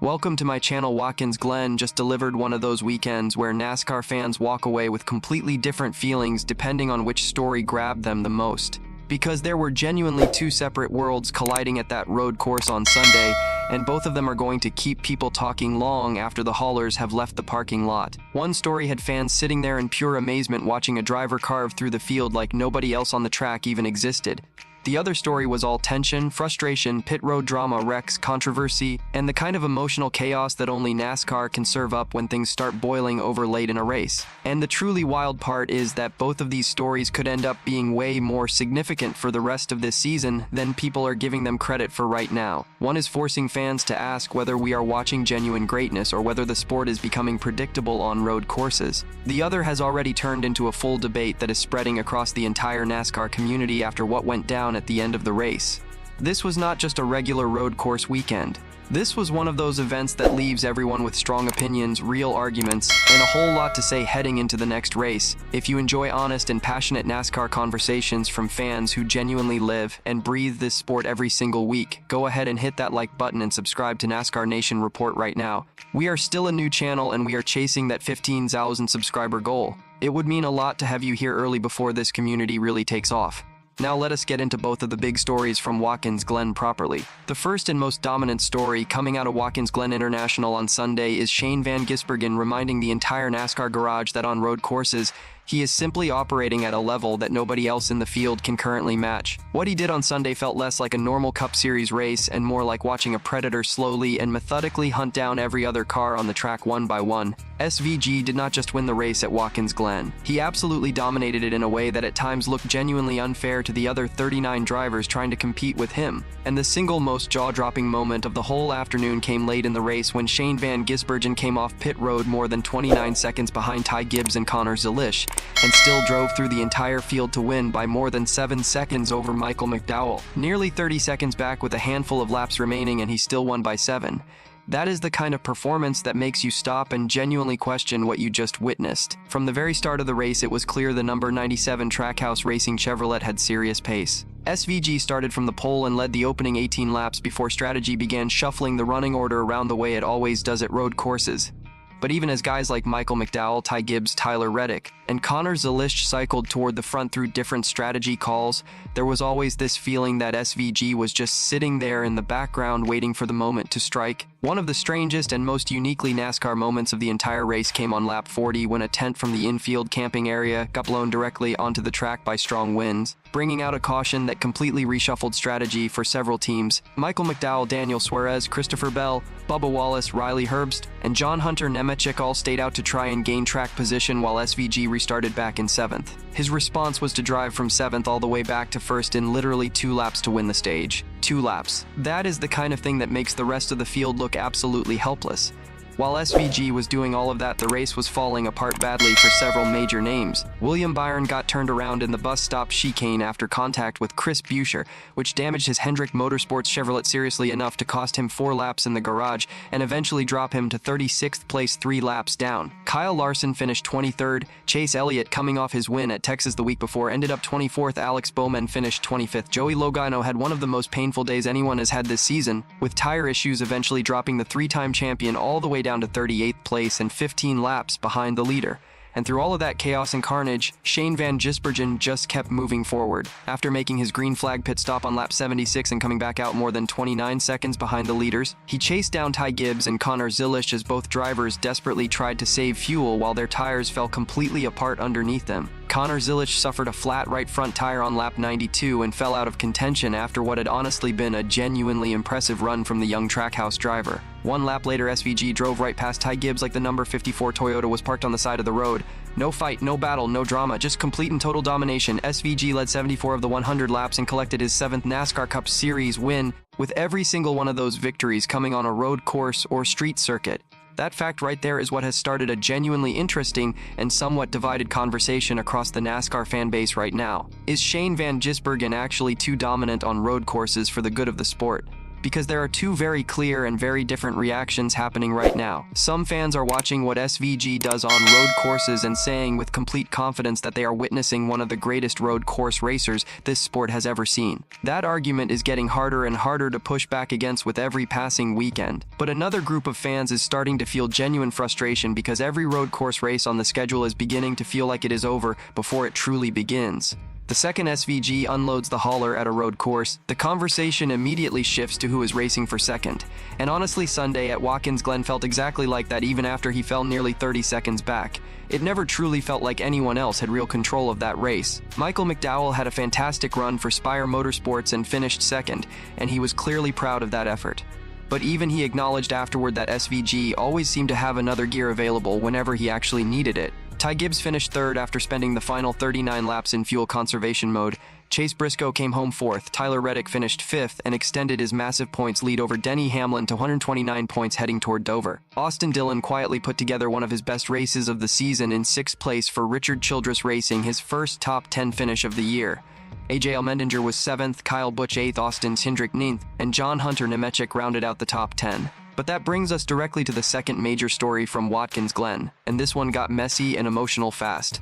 Welcome to my channel. Watkins Glen just delivered one of those weekends where NASCAR fans walk away with completely different feelings depending on which story grabbed them the most. Because there were genuinely two separate worlds colliding at that road course on Sunday, and both of them are going to keep people talking long after the haulers have left the parking lot. One story had fans sitting there in pure amazement watching a driver carve through the field like nobody else on the track even existed. The other story was all tension, frustration, pit road drama, wrecks, controversy, and the kind of emotional chaos that only NASCAR can serve up when things start boiling over late in a race. And the truly wild part is that both of these stories could end up being way more significant for the rest of this season than people are giving them credit for right now. One is forcing fans to ask whether we are watching genuine greatness or whether the sport is becoming predictable on road courses. The other has already turned into a full debate that is spreading across the entire NASCAR community after what went down at the end of the race. This was not just a regular road course weekend. This was one of those events that leaves everyone with strong opinions, real arguments, and a whole lot to say heading into the next race. If you enjoy honest and passionate NASCAR conversations from fans who genuinely live and breathe this sport every single week, go ahead and hit that like button and subscribe to NASCAR Nation Report right now. We are still a new channel and we are chasing that 15,000 subscriber goal. It would mean a lot to have you here early before this community really takes off. Now let us get into both of the big stories from Watkins Glen properly. The first and most dominant story coming out of Watkins Glen International on Sunday is Shane van Gisbergen reminding the entire NASCAR garage that on road courses, he is simply operating at a level that nobody else in the field can currently match. What he did on Sunday felt less like a normal Cup Series race and more like watching a predator slowly and methodically hunt down every other car on the track one by one. SVG did not just win the race at Watkins Glen. He absolutely dominated it in a way that at times looked genuinely unfair to the other 39 drivers trying to compete with him. And the single most jaw-dropping moment of the whole afternoon came late in the race when Shane van Gisbergen came off pit road more than 29 seconds behind Ty Gibbs and Connor Zilisch, and still drove through the entire field to win by more than 7 seconds over Michael McDowell. Nearly 30 seconds back with a handful of laps remaining and he still won by 7. That is the kind of performance that makes you stop and genuinely question what you just witnessed. From the very start of the race, it was clear the number 97 Trackhouse Racing Chevrolet had serious pace. SVG started from the pole and led the opening 18 laps before strategy began shuffling the running order around the way it always does at road courses. But even as guys like Michael McDowell, Ty Gibbs, Tyler Reddick, and Connor Zilisch cycled toward the front through different strategy calls, there was always this feeling that SVG was just sitting there in the background waiting for the moment to strike. One of the strangest and most uniquely NASCAR moments of the entire race came on lap 40 when a tent from the infield camping area got blown directly onto the track by strong winds, bringing out a caution that completely reshuffled strategy for several teams. Michael McDowell, Daniel Suarez, Christopher Bell, Bubba Wallace, Riley Herbst, and John Hunter Nemechek all stayed out to try and gain track position while SVG restarted back in 7th. His response was to drive from 7th all the way back to 1st in literally 2 laps to win the stage. 2 laps. That is the kind of thing that makes the rest of the field look absolutely helpless. While SVG was doing all of that, the race was falling apart badly for several major names. William Byron got turned around in the bus stop chicane after contact with Chris Buescher, which damaged his Hendrick Motorsports Chevrolet seriously enough to cost him 4 laps in the garage and eventually drop him to 36th place 3 laps down. Kyle Larson finished 23rd. Chase Elliott, coming off his win at Texas the week before, ended up 24th. Alex Bowman finished 25th. Joey Logano had one of the most painful days anyone has had this season, with tire issues eventually dropping the 3-time champion all the way down to 38th place and 15 laps behind the leader. And through all of that chaos and carnage, Shane van Gisbergen just kept moving forward. After making his green flag pit stop on lap 76 and coming back out more than 29 seconds behind the leaders, he chased down Ty Gibbs and Connor Zilisch as both drivers desperately tried to save fuel while their tires fell completely apart underneath them. Connor Zilisch suffered a flat right front tire on lap 92 and fell out of contention after what had honestly been a genuinely impressive run from the young Trackhouse driver. 1 lap later, SVG drove right past Ty Gibbs like the number 54 Toyota was parked on the side of the road. No fight, no battle, no drama, just complete and total domination. SVG led 74 of the 100 laps and collected his 7th NASCAR Cup Series win, with every single one of those victories coming on a road course or street circuit. That fact right there is what has started a genuinely interesting and somewhat divided conversation across the NASCAR fan base right now. Is Shane van Gisbergen actually too dominant on road courses for the good of the sport? because there are two very clear and very different reactions happening right now. Some fans are watching what SVG does on road courses and saying with complete confidence that they are witnessing one of the greatest road course racers this sport has ever seen. That argument is getting harder and harder to push back against with every passing weekend. But another group of fans is starting to feel genuine frustration because every road course race on the schedule is beginning to feel like it is over before it truly begins. The second SVG unloads the hauler at a road course, the conversation immediately shifts to who is racing for second. And honestly, Sunday at Watkins Glen felt exactly like that even after he fell nearly 30 seconds back. It never truly felt like anyone else had real control of that race. Michael McDowell had a fantastic run for Spire Motorsports and finished second, and he was clearly proud of that effort. But even he acknowledged afterward that SVG always seemed to have another gear available whenever he actually needed it. Ty Gibbs finished third after spending the final 39 laps in fuel conservation mode. Chase Briscoe came home fourth. Tyler Reddick finished fifth and extended his massive points lead over Denny Hamlin to 129 points heading toward Dover. Austin Dillon quietly put together one of his best races of the season in sixth place for Richard Childress Racing, his first top 10 finish of the year. AJ Allmendinger was 7th, Kyle Busch 8th, Austin Cindric 9th, and John Hunter Nemechek rounded out the top 10. But that brings us directly to the second major story from Watkins Glen, and this one got messy and emotional fast.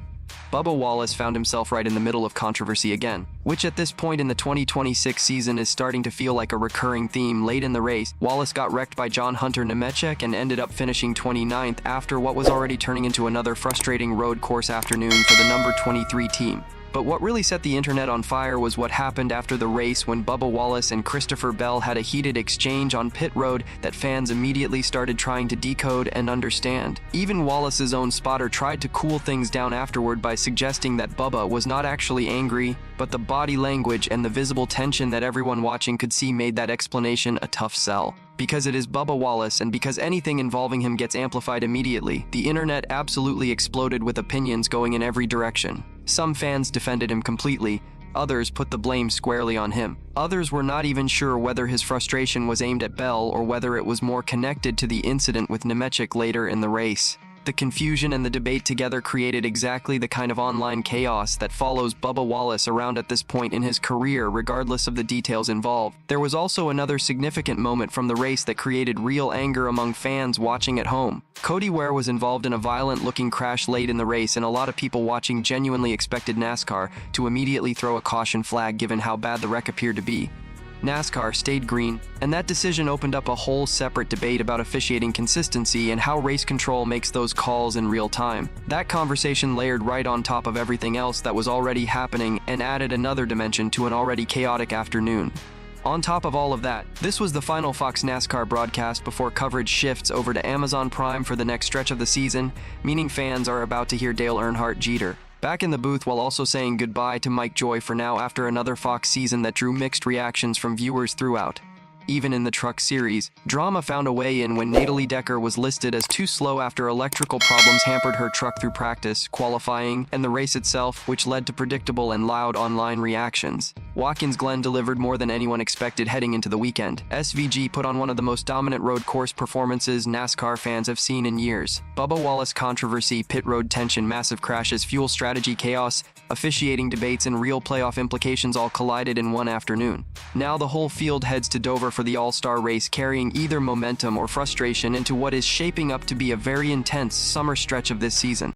Bubba Wallace found himself right in the middle of controversy again, which at this point in the 2026 season is starting to feel like a recurring theme. Late in the race, Wallace got wrecked by John Hunter Nemechek and ended up finishing 29th after what was already turning into another frustrating road course afternoon for the number 23 team. But what really set the internet on fire was what happened after the race when Bubba Wallace and Christopher Bell had a heated exchange on pit road that fans immediately started trying to decode and understand. Even Wallace's own spotter tried to cool things down afterward by suggesting that Bubba was not actually angry, but the body language and the visible tension that everyone watching could see made that explanation a tough sell. Because it is Bubba Wallace and because anything involving him gets amplified immediately, the internet absolutely exploded with opinions going in every direction. Some fans defended him completely, others put the blame squarely on him. Others were not even sure whether his frustration was aimed at Bell or whether it was more connected to the incident with Nemechek later in the race. The confusion and the debate together created exactly the kind of online chaos that follows Bubba Wallace around at this point in his career, regardless of the details involved. There was also another significant moment from the race that created real anger among fans watching at home. Cody Ware was involved in a violent-looking crash late in the race, and a lot of people watching genuinely expected NASCAR to immediately throw a caution flag given how bad the wreck appeared to be. NASCAR stayed green, and that decision opened up a whole separate debate about officiating consistency and how race control makes those calls in real time. That conversation layered right on top of everything else that was already happening and added another dimension to an already chaotic afternoon. On top of all of that, this was the final Fox NASCAR broadcast before coverage shifts over to Amazon Prime for the next stretch of the season, meaning fans are about to hear Dale Earnhardt Jeter back in the booth while also saying goodbye to Mike Joy for now after another Fox season that drew mixed reactions from viewers throughout. Even in the Truck Series, drama found a way in when Natalie Decker was listed as too slow after electrical problems hampered her truck through practice, qualifying, and the race itself, which led to predictable and loud online reactions. Watkins Glen delivered more than anyone expected heading into the weekend. SVG put on one of the most dominant road course performances NASCAR fans have seen in years. Bubba Wallace controversy, pit road tension, massive crashes, fuel strategy chaos, officiating debates, and real playoff implications all collided in one afternoon. Now the whole field heads to Dover for the All-Star race, carrying either momentum or frustration into what is shaping up to be a very intense summer stretch of this season.